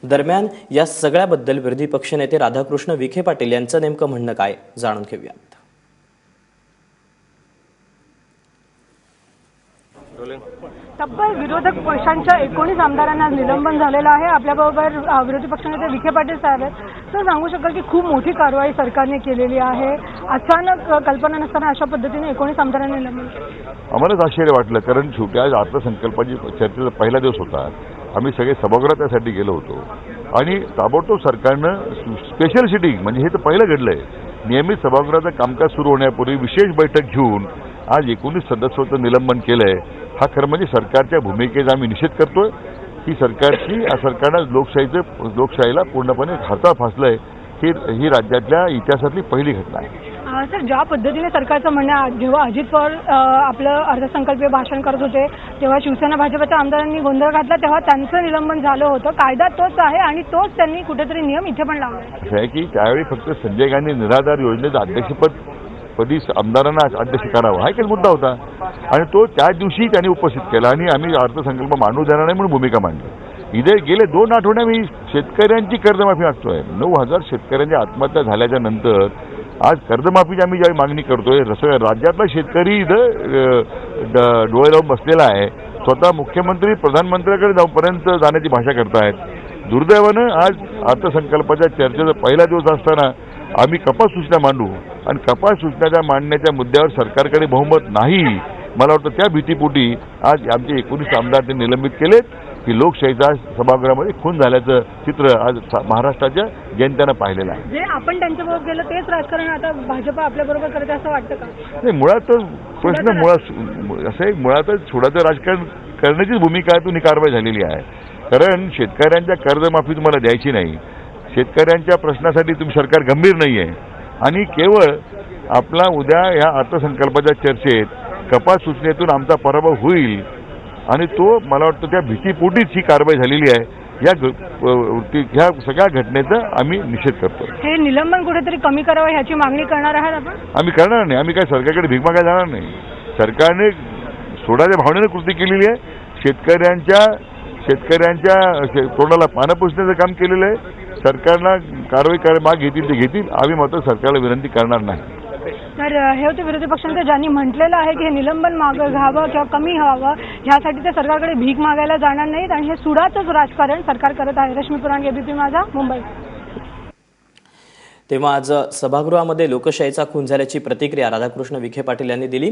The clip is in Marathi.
दरम्यान या सगळ्याबद्दल विरोधी पक्षनेते राधाकृष्ण विखे पाटील यांचं नेमकं म्हणणं काय जाणून घेऊयात। तब्बल विरोधक पक्षांच्या 19 आमदारांना निलंबन झालेलं आहे। आपल्याबरोबर विरोधी पक्षनेते विखे पाटील साहेब आहेत। तर सांगू शकाल की खूप मोठी कारवाई सरकारने केलेली आहे। अचानक कल्पना नसताना अशा पद्धतीने 19 आमदारांना निलंबन आम्हालाच आश्चर्य वाटलं, कारण शेवटी आज अर्थसंकल्पाची चर्चेचा पहिला दिवस होता। आम्ही सगळे सभागृहात त्यासाठी गेलो होतो आणि ताबडतोब सरकारनं स्पेशल सिटिंग म्हणजे हे तर पहिलं घडलंय। नियमित सभागृहाचं कामकाज सुरू होण्यापूर्वी विशेष बैठक घेऊन आज 19 सदस्यांचं निलंबन केलंय। हा खरं म्हणजे सरकारच्या भूमिकेचा आम्ही निषेध करतोय। ही सरकारनं लोकशाहीला पूर्णपणे हाता फासलंय। ही राज्यातल्या इतिहासातली पहिली घटना आहे। सर, ज्या पद्धतीने सरकारचं म्हणणं जेव्हा अजित पवार आपलं अर्थसंकल्पीय भाषण करत होते तेव्हा शिवसेना भाजपच्या आमदारांनी गोंधळ घातला, तेव्हा त्यांचं निलंबन झालं होतं। कायदा तोच आहे आणि तोच त्यांनी कुठेतरी नियम इथे पण लावला असं आहे की त्यावेळी फक्त संजय गांधी निराधार योजनेचं अध्यक्षपदी अमदारांना अध्यक्ष करावं हा एकच मुद्दा होता आणि तो त्या दिवशी त्यांनी उपस्थित केला आणि आम्ही अर्थसंकल्प मांडू देणार नाही म्हणून भूमिका मांडली। इथे गेले 2 आठवड्यात मी शेतकऱ्यांची कर्जमाफी मागतोय। 9,000 शेतकऱ्यांच्या आत्महत्या झाल्याच्या नंतर आज कर्जमाफीची आम्ही ज्यावेळी मागणी करतोय, राज्यातला शेतकरी इथं डोळे लावून बसलेला आहे। स्वतः मुख्यमंत्री प्रधानमंत्र्यांकडे जाऊपर्यंत जाण्याची भाषा करतायत। दुर्दैवानं आज अर्थसंकल्पाच्या चर्चेचा पहिला दिवस असताना आम्ही कपात सूचना मांडू आणि कपात सूचनाच्या मांडण्याच्या मुद्द्यावर सरकारकडे बहुमत नाही, मला वाटतं त्या भीतीपोटी आज आमचे 19 आमदार निलंबित केलेत की लोकशाहीचा सभागृहामध्ये खून झाल्याचं चित्र आज महाराष्ट्राच्या जनतेनं पाहिलेलं आहे। जे आपण त्यांच्याबरोबर केलं तेच राजकारण आता भाजप आपल्याबरोबर करते असं वाटतं का? नाही, मुळातच छोडाचं राजकारण करण्याचीच भूमिका आहे, ही कारवाई झालेली आहे। कारण शेतकऱ्यांच्या कर्जमाफी तुम्हाला द्यायची नाही, शेतकऱ्यांच्या प्रश्नासाठी तुम्ही सरकार गंभीर नाही आहे आणि केवळ आपला उद्या या अर्थसंकल्पाच्या चर्चेत कपात सूचनेतून आमचा पराभव होईल आणि तो मला वाटतं त्या भीतीपोटीच ही कारवाई झालेली आहे। ह्या सगळ्या घटनेचा आम्ही निषेध करतो। हे निलंबन कुठेतरी कमी करावं ह्याची मागणी करणार आहात आपण? आम्ही करणार नाही, आम्ही काय सरकारकडे भीक मागायला जाणार नाही। सरकारने सोडाच्या भावनेने कृती केलेली आहे। शेतकऱ्यांच्या तोंडाला पानं पुसण्याचं काम केलेलं आहे। सरकारला कारवाई माग घेतील ते घेतील, आम्ही मात्र सरकारला विनंती करणार नाही। तर हे होते विरोधी पक्षांचे ज्यांनी म्हटलेलं आहे की हे निलंबन मागं घ्यावं किंवा कमी व्हावं ह्यासाठी ते सरकारकडे भीक मागायला जाणार नाहीत आणि हे सुडाचंच राजकारण सरकार करत आहे। रश्मी पुराण, एबीपी माझा, मुंबई। तेव्हा आज सभागृहामध्ये लोकशाहीचा खून झाल्याची प्रतिक्रिया राधाकृष्ण विखे पाटील यांनी दिली।